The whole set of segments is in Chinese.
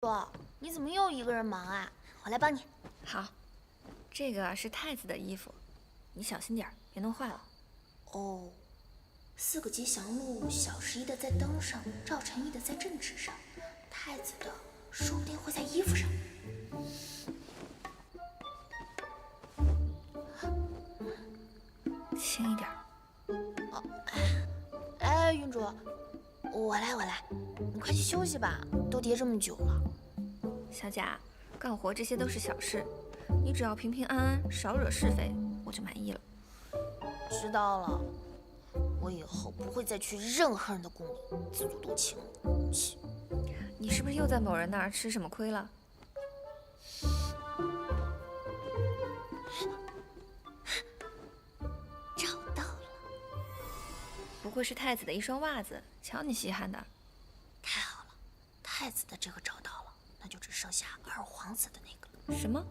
哥，你怎么又一个人忙啊？我来帮你。好，这个是太子的衣服，你小心点儿，别弄坏了。哦，4个吉祥路，小11的在灯上，赵晨义的在镇纸上，太子的说不定会在衣服上。轻一点。哦，哎，云主，我来，你快去休息吧，都叠这么久了。小贾，干活这些都是小事，你只要平平安安，少惹是非，我就满意了。知道了，我以后不会再去任何人的宫里自作多情了。切，你是不是又在某人那儿吃什么亏了？找到了，不会是太子的一双袜子，瞧你稀罕的。太好了，太子的这个找到了，那就只剩下二皇子的那个了。什么？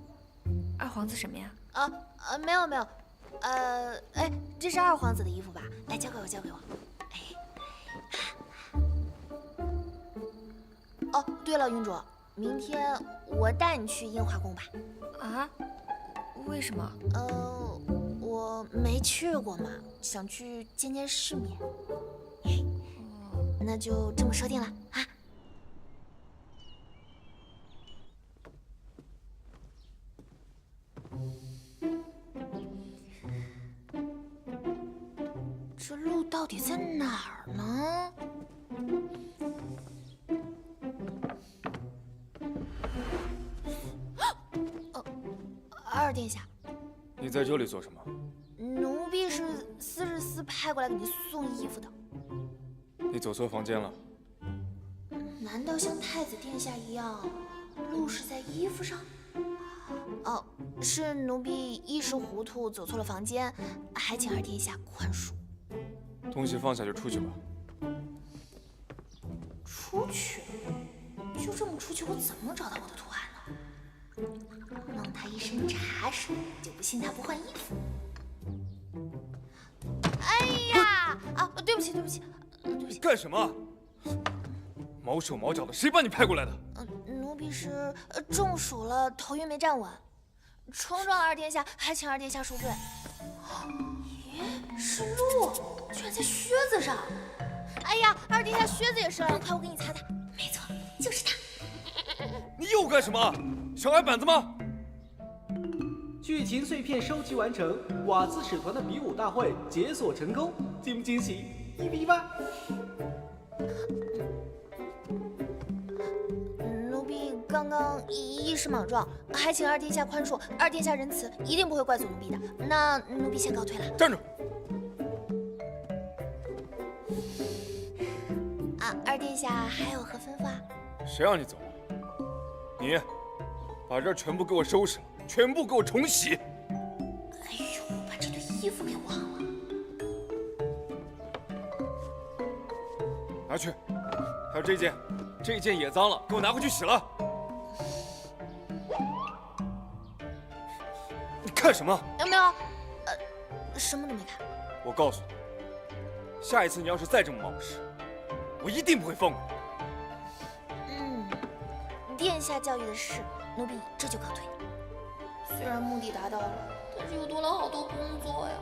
二皇子什么呀？没有，哎，这是二皇子的衣服吧？来，交给我。哎，哦，对了，云主，明天我带你去樱花宫吧。啊？为什么？我没去过嘛，想去见见世面。那就这么说定了啊。这路到底在哪儿呢？二殿下，你在这里做什么？奴婢是4日司派过来给您送衣服的。你走错房间了。难道像太子殿下一样，路是在衣服上？哦，是奴婢一时糊涂走错了房间，还请二殿下宽恕。东西放下就出去吧。出去？就这么出去，我怎么找到我的图案呢？弄他一身茶水，就不信他不换衣服。哎呀！对不起。干什么？毛手毛脚的，谁把你派过来的？奴婢是中暑了，头晕没站稳，冲撞了二殿下，还请二殿下恕罪。咦，是鹿，居然在靴子上！哎呀，二殿下靴子也湿了，快我给你擦擦。没错，就是他。你又干什么？想挨板子吗？剧情碎片收集完成，瓦兹使团的比武大会解锁成功，惊不惊喜？一比1。奴婢刚刚一时莽撞，还请二殿下宽恕。二殿下仁慈，一定不会怪罪奴婢的。那奴婢先告退了。站住！二殿下还有何吩咐啊？谁让你走了？你把这儿全部给我收拾了，全部给我重洗。哎呦，我把这堆衣服给忘了。拿去。还有这件也脏了，给我拿回去洗了。你看什么？有没有？什么都没看。我告诉你，下一次你要是再这么冒失，我一定不会放过你。殿下教育的是，奴婢这就告退。虽然目的达到了，但是又多了好多工作呀。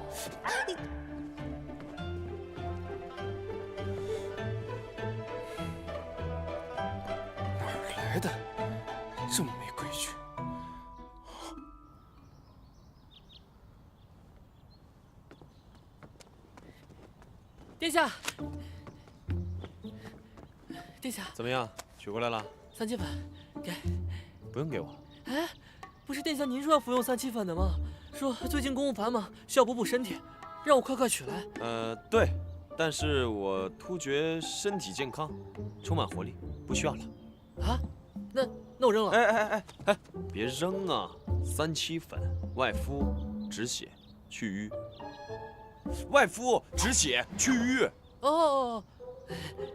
哪儿来的这么没规矩？殿下，殿下，怎么样？取过来了？3七粉，给。不用给我。哎，不是殿下您说要服用3七粉的吗？说最近公务繁忙，需要补身体，让我快取来。对，但是我突觉身体健康，充满活力，不需要了。啊？那我扔了。哎，别扔啊！3七粉，外敷止血去瘀。外敷止血去瘀。哦，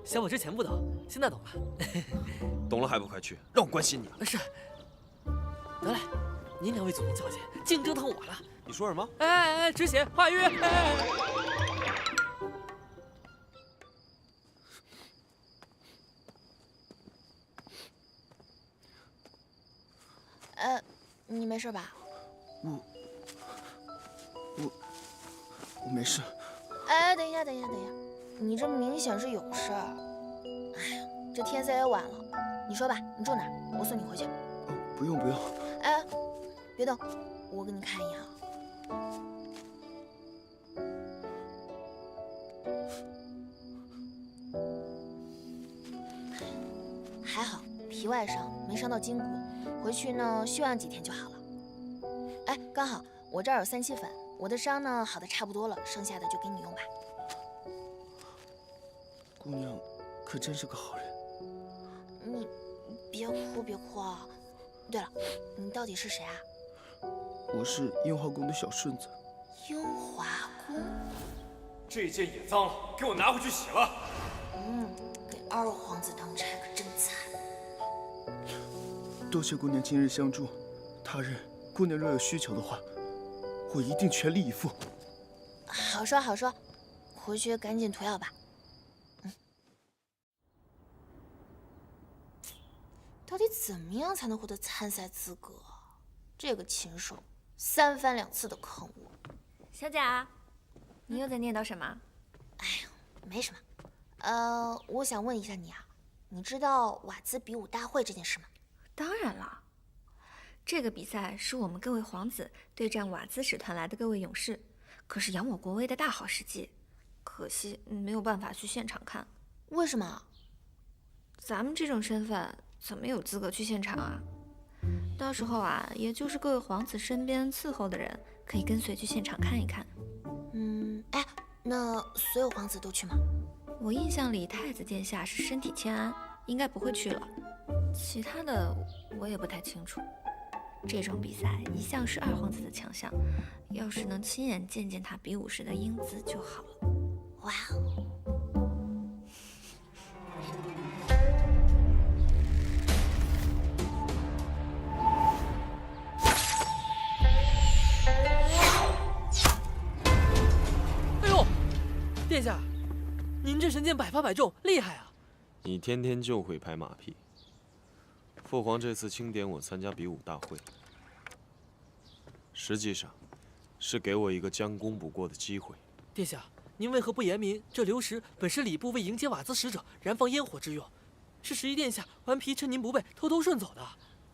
想我之前不懂，现在懂了。懂了还不快去？让我关心你了。是。得嘞，您2位祖宗交接，净折腾我了。你说什么？哎，止血化瘀。你没事吧？我没事。哎，等一下，你这明显是有事儿。哎呀，这天色也晚了，你说吧，你住哪儿？我送你回去。不用。哎，别动，我给你看一眼啊。还好，皮外伤，没伤到筋骨，回去呢休养几天就好了。哎，刚好我这儿有3七粉，我的伤呢好的差不多了，剩下的就给你用吧。姑娘可真是个好人。你别哭啊！对了，你到底是谁啊？我是樱花宫的小顺子。樱花宫？这件也脏了，给我拿回去洗了。给二皇子当差可真惨。多谢姑娘今日相助，他日姑娘若有需求的话，我一定全力以赴。好说，回去赶紧涂药吧。到底怎么样才能获得参赛资格？这个禽兽3番2次的坑我。小贾，你又在念叨什么？哎呀，没什么。我想问一下你啊，你知道瓦兹比武大会这件事吗？当然了，这个比赛是我们各位皇子对战瓦兹使团来的各位勇士，可是扬我国威的大好时机。可惜没有办法去现场看。为什么？咱们这种身份怎么有资格去现场啊？到时候啊，也就是各位皇子身边伺候的人可以跟随去现场看一看。哎，那所有皇子都去吗？我印象里太子殿下是身体欠安，应该不会去了。其他的我也不太清楚。这种比赛一向是二皇子的强项，要是能亲眼见见他比武时的英姿就好了。哇哦！哎呦，殿下，您这神剑百发百中，厉害啊！你天天就会拍马屁。父皇这次钦点我参加比武大会，实际上是给我一个将功补过的机会。殿下，您为何不言明？这流石本是礼部为迎接瓦兹使者燃放烟火之用，是11殿下顽皮趁您不备偷偷顺走的。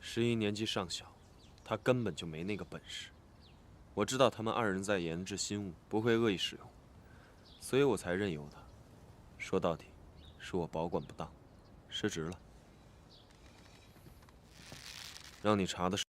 11年纪尚小，他根本就没那个本事。我知道他们2人在研制新物，不会恶意使用，所以我才任由他。说到底，是我保管不当，失职了。让你查的是。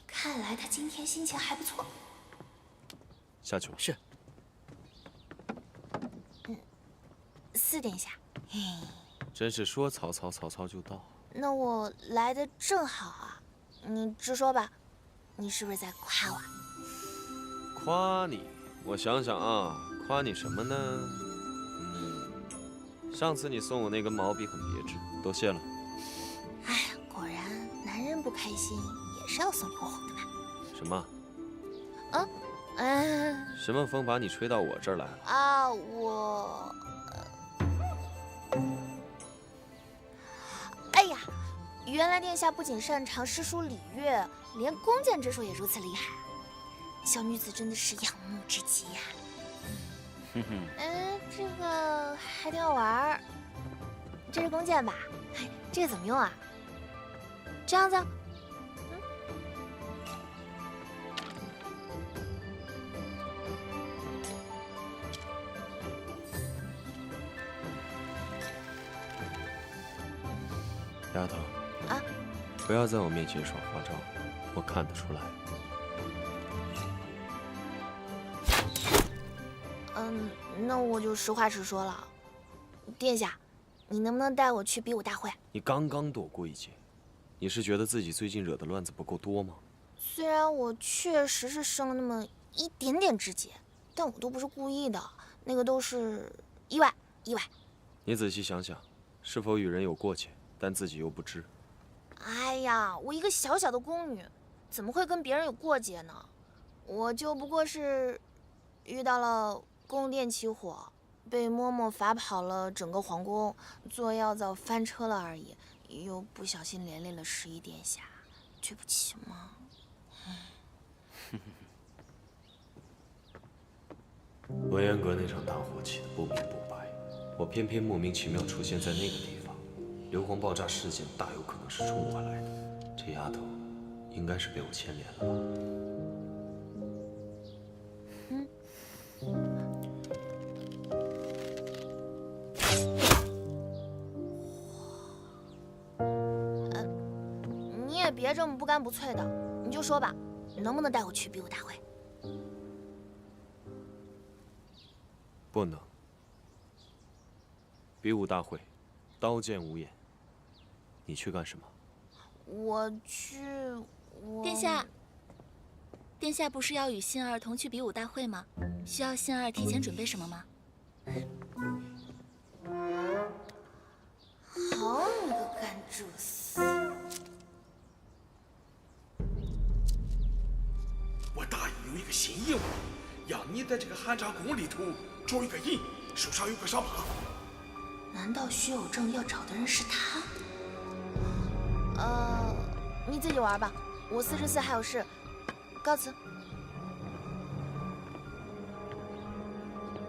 看来他今天心情还不错。下去吧。是。4殿下。真是说曹操，曹操就到。那我来的正好啊，你直说吧，你是不是在夸我？夸你？我想想啊，夸你什么呢？上次你送我那根毛笔很别致，多谢了。哎，果然男人不开心也是要送火红的嘛。什么？什么风把你吹到我这儿来了？啊，我……哎呀，原来殿下不仅擅长诗书礼乐，连弓箭之术也如此厉害，小女子真的是仰慕之极呀。这个还挺好玩儿。这是弓箭吧？这个怎么用啊？这样子？丫头，啊，不要在我面前耍花招，我看得出来。那我就实话实说了，殿下，你能不能带我去比武大会？你刚刚躲过一劫，你是觉得自己最近惹的乱子不够多吗？虽然我确实是生了那么一点点枝节，但我都不是故意的，那个都是意外。你仔细想想，是否与人有过节，但自己又不知？哎呀，我一个小小的宫女，怎么会跟别人有过节呢？我就不过是遇到了宫殿起火，被嬷嬷罚跑了整个皇宫，坐药皂翻车了而已，又不小心连累了11殿下，对不起嘛。文渊阁那场大火起得不明不白，我偏偏莫名其妙出现在那个地方，硫磺爆炸事件大有可能是冲过来的。这丫头应该是被我牵连了吧？你也别这么不干不脆的，你就说吧，能不能带我去比武大会？不能。比武大会，刀剑无眼。你去干什么？我殿下不是要与杏儿同去比武大会吗？需要杏儿提前准备什么吗？好你个甘蔗丝！我大爷有一个新nhiệm务，让你在这个寒茶宫里头找一个人，手上有个伤疤。难道徐有正要找的人是他？你自己玩吧，我44还有事，告辞。